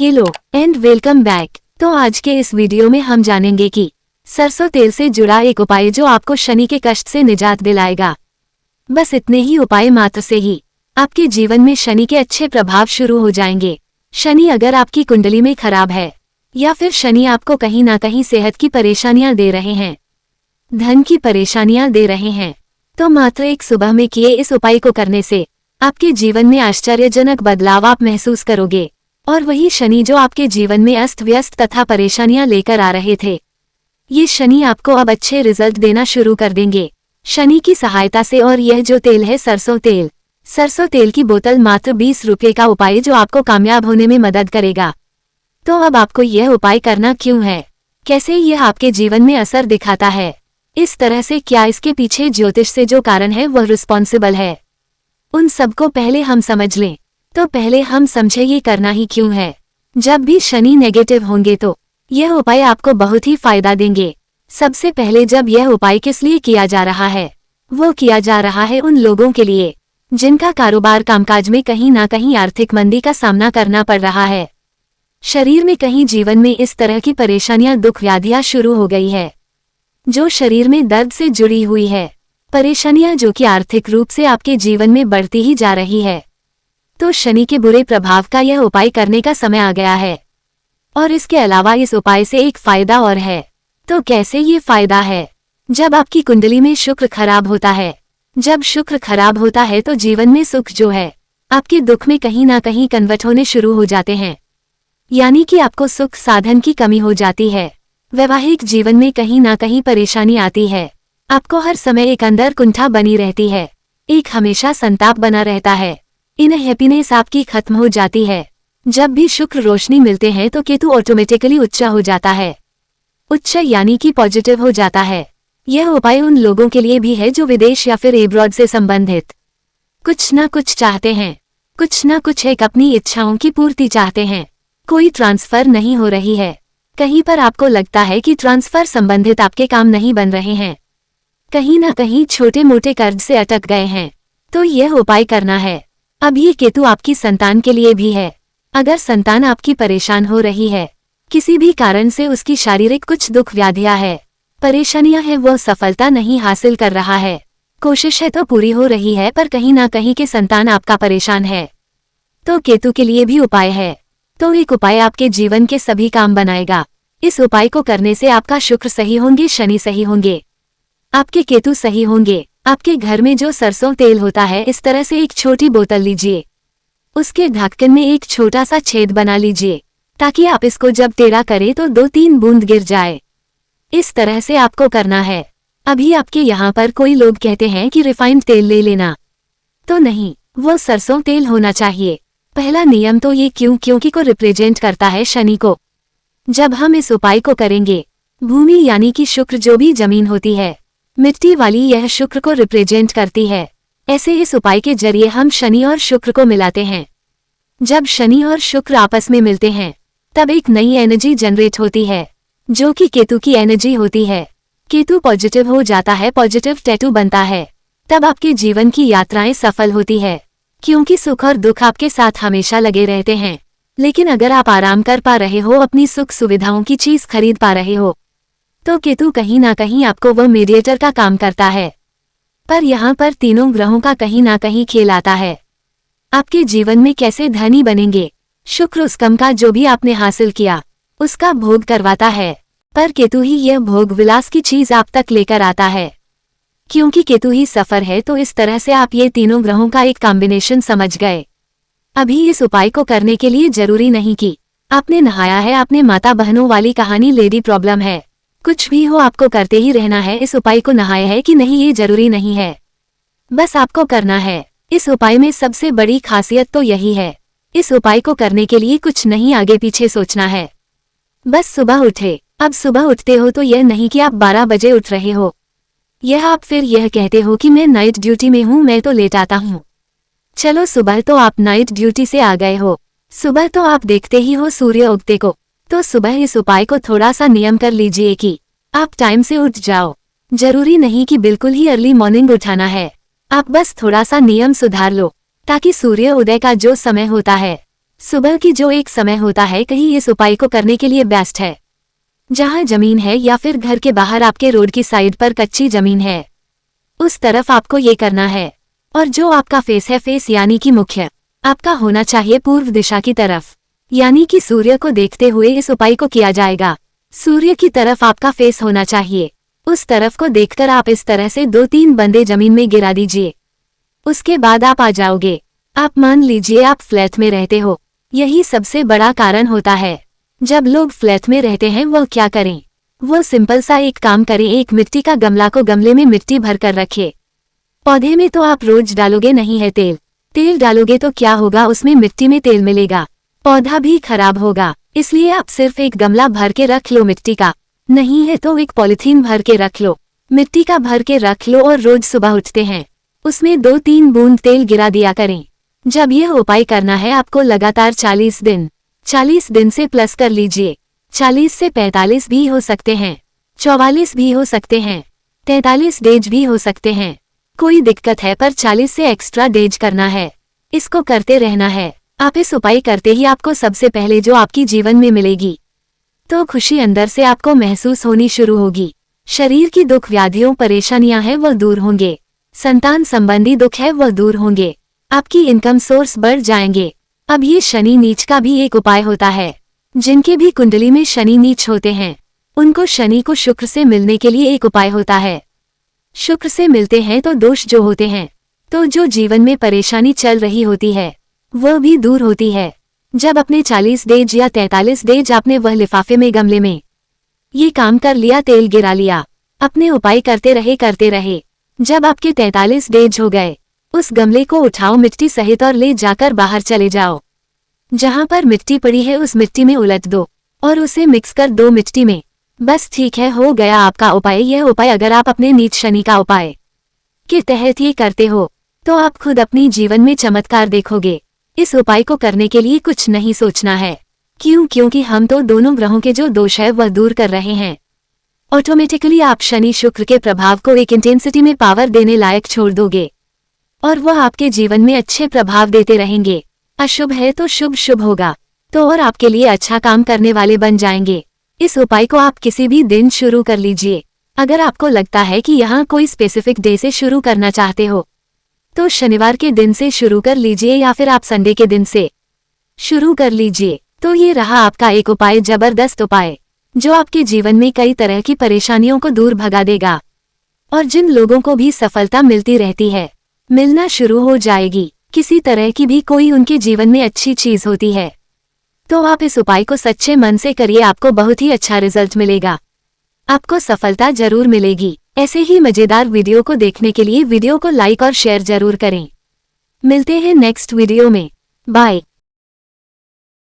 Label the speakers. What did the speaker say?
Speaker 1: Hello and welcome back. तो आज के इस वीडियो में हम जानेंगे कि सरसों तेल से जुड़ा एक उपाय जो आपको शनि के कष्ट से निजात दिलाएगा। बस इतने ही उपाय मात्र से ही आपके जीवन में शनि के अच्छे प्रभाव शुरू हो जाएंगे। शनि अगर आपकी कुंडली में खराब है या फिर शनि आपको कहीं ना कहीं सेहत की परेशानियां दे रहे हैं, धन की परेशानियां दे रहे हैं, तो मात्र एक सुबह में किए इस उपाय को करने से आपके जीवन में आश्चर्यजनक बदलाव आप महसूस करोगे। और वही शनि जो आपके जीवन में अस्त व्यस्त तथा परेशानियां लेकर आ रहे थे, ये शनि आपको अब अच्छे रिजल्ट देना शुरू कर देंगे शनि की सहायता से। और यह जो तेल है सरसों तेल की बोतल मात्र 20 रुपये का उपाय जो आपको कामयाब होने में मदद करेगा। तो अब आपको यह उपाय करना क्यों है, कैसे यह आपके जीवन में असर दिखाता है, इस तरह से क्या इसके पीछे ज्योतिष से जो कारण है वह रिस्पॉन्सिबल है, उन सबको पहले हम समझ लें। तो पहले हम समझे ये करना ही क्यों है। जब भी शनि नेगेटिव होंगे तो यह उपाय आपको बहुत ही फायदा देंगे। सबसे पहले जब यह उपाय किस लिए किया जा रहा है, वो किया जा रहा है उन लोगों के लिए जिनका कारोबार कामकाज में कहीं ना कहीं आर्थिक मंदी का सामना करना पड़ रहा है। शरीर में कहीं जीवन में इस तरह की परेशानियां दुख व्याधियां शुरू हो गई है जो शरीर में दर्द से जुड़ी हुई है, परेशानियां जो कि आर्थिक रूप से आपके जीवन में बढ़ती ही जा रही है। तो शनि के बुरे प्रभाव का यह उपाय करने का समय आ गया है। और इसके अलावा इस उपाय से एक फायदा और है। तो कैसे ये फायदा है, जब आपकी कुंडली में शुक्र खराब होता है, जब शुक्र खराब होता है तो जीवन में सुख जो है आपके दुख में कहीं ना कहीं कन्वर्ट होने शुरू हो जाते हैं। यानी कि आपको सुख साधन की कमी हो जाती है, वैवाहिक जीवन में कहीं ना कहीं परेशानी आती है, आपको हर समय एक अंदर कुंठा बनी रहती है, एक हमेशा संताप बना रहता है, इन हैप्पीनेस आपकी खत्म हो जाती है। जब भी शुक्र रोशनी मिलते हैं तो केतु ऑटोमेटिकली उच्च हो जाता है, उच्च यानी कि पॉजिटिव हो जाता है। यह उपाय उन लोगों के लिए भी है जो विदेश या फिर एब्रॉड से संबंधित कुछ ना कुछ चाहते हैं, कुछ ना कुछ एक अपनी इच्छाओं की पूर्ति चाहते हैं। कोई ट्रांसफर नहीं हो रही है, कहीं पर आपको लगता है कि ट्रांसफर संबंधित आपके काम नहीं बन रहे हैं, कहीं ना कहीं छोटे मोटे कर्ज से अटक गए हैं, तो यह उपाय करना है। अब ये केतु आपकी संतान के लिए भी है। अगर संतान आपकी परेशान हो रही है, किसी भी कारण से उसकी शारीरिक कुछ दुख व्याधियां है, परेशानियां हैं, वो सफलता नहीं हासिल कर रहा है, कोशिश है तो पूरी हो रही है पर कहीं ना कहीं के संतान आपका परेशान है, तो केतु के लिए भी उपाय है। तो एक उपाय आपके जीवन के सभी काम बनाएगा। इस उपाय को करने से आपका शुक्र सही होंगे, शनि सही होंगे, आपके केतु सही होंगे। आपके घर में जो सरसों तेल होता है, इस तरह से एक छोटी बोतल लीजिए, उसके ढक्कन में एक छोटा सा छेद बना लीजिए ताकि आप इसको जब टेढ़ा करें तो 2-3 बूंद गिर जाए। इस तरह से आपको करना है। अभी आपके यहाँ पर कोई लोग कहते हैं कि रिफाइंड तेल ले लेना, तो नहीं, वो सरसों तेल होना चाहिए। पहला नियम तो ये क्योंकि को रिप्रेजेंट करता है शनि को। जब हम इस उपाय को करेंगे, भूमि यानी कि शुक्र जो भी जमीन होती है, मिट्टी वाली, यह शुक्र को रिप्रेजेंट करती है। ऐसे इस उपाय के जरिए हम शनि और शुक्र को मिलाते हैं। जब शनि और शुक्र आपस में मिलते हैं तब एक नई एनर्जी जनरेट होती है जो कि केतु की एनर्जी होती है। केतु पॉजिटिव हो जाता है, पॉजिटिव टैटू बनता है, तब आपके जीवन की यात्राएं सफल होती है, क्योंकि सुख और दुख आपके साथ हमेशा लगे रहते हैं। लेकिन अगर आप आराम कर पा रहे हो, अपनी सुख सुविधाओं की चीज खरीद पा रहे हो, तो केतु कहीं ना कहीं आपको वह मीडिएटर का काम करता है। पर यहाँ पर तीनों ग्रहों का कहीं ना कहीं खेल आता है। आपके जीवन में कैसे धनी बनेंगे, शुक्र उस कम का जो भी आपने हासिल किया उसका भोग करवाता है, पर केतु ही यह भोग विलास की चीज आप तक लेकर आता है। क्योंकि केतु ही सफर है, तो इस तरह से आप ये तीनों ग्रहों का एक कॉम्बिनेशन समझ गए। अभी इस उपाय को करने के लिए जरूरी नहीं कि आपने नहाया है, आपने माता बहनों वाली कहानी लेडी प्रॉब्लम है, कुछ भी हो आपको करते ही रहना है। इस उपाय को नहाया है कि नहीं ये जरूरी नहीं है, बस आपको करना है। इस उपाय में सबसे बड़ी खासियत तो यही है, इस उपाय को करने के लिए कुछ नहीं आगे पीछे सोचना है, बस सुबह उठे। अब सुबह उठते हो तो यह नहीं कि आप 12 बजे उठ रहे हो, यह आप फिर यह कहते हो कि मैं नाइट ड्यूटी में हूँ, मैं तो लेट आता हूँ। चलो, सुबह तो आप नाइट ड्यूटी से आ गए हो, सुबह तो आप देखते ही हो सूर्य उगते को। तो सुबह इस उपाय को थोड़ा सा नियम कर लीजिए कि आप टाइम से उठ जाओ। जरूरी नहीं कि बिल्कुल ही अर्ली मॉर्निंग उठाना है, आप बस थोड़ा सा नियम सुधार लो ताकि सूर्य उदय का जो समय होता है, सुबह की जो एक समय होता है कहीं इस उपाय को करने के लिए बेस्ट है। जहां जमीन है या फिर घर के बाहर आपके रोड की साइड पर कच्ची जमीन है, उस तरफ आपको ये करना है। और जो आपका फेस है, फेस यानी कि मुख्य आपका होना चाहिए पूर्व दिशा की तरफ, यानी कि सूर्य को देखते हुए इस उपाय को किया जाएगा। सूर्य की तरफ आपका फेस होना चाहिए। उस तरफ को देखकर आप इस तरह से 2-3 बंदे जमीन में गिरा दीजिए। उसके बाद आप आ जाओगे। आप मान लीजिए आप फ्लैट में रहते हो। यही सबसे बड़ा कारण होता है। जब लोग फ्लैट में रहते हैं वो क्या करें, वो सिंपल सा एक काम करें, एक मिट्टी का गमला को गमले में मिट्टी भर कर रखे। पौधे में तो आप रोज डालोगे नहीं है तेल डालोगे तो क्या होगा, उसमें मिट्टी में तेल मिलेगा, पौधा भी खराब होगा। इसलिए आप सिर्फ एक गमला भर के रख लो मिट्टी का, नहीं है तो एक पॉलिथीन भर के रख लो, मिट्टी का भर के रख लो और रोज सुबह उठते हैं उसमें 2-3 बूंद तेल गिरा दिया करें। जब यह उपाय करना है आपको लगातार 40 दिन से प्लस कर लीजिए। 40 से 45 भी हो सकते हैं, 44 भी हो सकते हैं, 43 डेज भी हो सकते हैं, कोई दिक्कत है, पर 40 से एक्स्ट्रा डेज करना है। इसको करते रहना है। आप इस उपाय करते ही आपको सबसे पहले जो आपकी जीवन में मिलेगी तो खुशी अंदर से आपको महसूस होनी शुरू होगी। शरीर की दुख व्याधियों परेशानियां हैं वो दूर होंगे, संतान संबंधी दुख है वो दूर होंगे, आपकी इनकम सोर्स बढ़ जाएंगे। अब ये शनि नीच का भी एक उपाय होता है। जिनके भी कुंडली में शनि नीच होते हैं उनको शनि को शुक्र से मिलने के लिए एक उपाय होता है। शुक्र से मिलते हैं तो दोष जो होते हैं, तो जो जीवन में परेशानी चल रही होती है वह भी दूर होती है। जब अपने 40 डेज या 43 डेज आपने वह लिफाफे में गमले में ये काम कर लिया, तेल गिरा लिया, अपने उपाय करते रहे। जब आपके 43 डेज हो गए, उस गमले को उठाओ मिट्टी सहित और ले जाकर बाहर चले जाओ। जहां पर मिट्टी पड़ी है उस मिट्टी में उलट दो और उसे मिक्स कर दो मिट्टी में। बस ठीक है, हो गया आपका उपाय। यह उपाय अगर आप अपने नीच शनि का उपाय के तहत ये करते हो तो आप खुद अपनी जीवन में चमत्कार देखोगे। इस उपाय को करने के लिए कुछ नहीं सोचना है, क्योंकि हम तो दोनों ग्रहों के जो दोष है वह दूर कर रहे हैं। ऑटोमेटिकली आप शनि शुक्र के प्रभाव को एक इंटेंसिटी में पावर देने लायक छोड़ दोगे और वह आपके जीवन में अच्छे प्रभाव देते रहेंगे। अशुभ है तो शुभ होगा तो और आपके लिए अच्छा काम करने वाले बन जाएंगे। इस उपाय को आप किसी भी दिन शुरू कर लीजिए। अगर आपको लगता है कि यहाँ कोई स्पेसिफिक डे से शुरू करना चाहते हो तो शनिवार के दिन से शुरू कर लीजिए या फिर आप संडे के दिन से शुरू कर लीजिए। तो ये रहा आपका एक उपाय, जबरदस्त उपाय जो आपके जीवन में कई तरह की परेशानियों को दूर भगा देगा। और जिन लोगों को भी सफलता मिलती रहती है, मिलना शुरू हो जाएगी, किसी तरह की भी कोई उनके जीवन में अच्छी चीज होती है, तो आप इस उपाय को सच्चे मन से करिए, आपको बहुत ही अच्छा रिजल्ट मिलेगा, आपको सफलता जरूर मिलेगी। ऐसे ही मजेदार वीडियो को देखने के लिए वीडियो को लाइक और शेयर जरूर करें। मिलते हैं नेक्स्ट वीडियो में। बाय।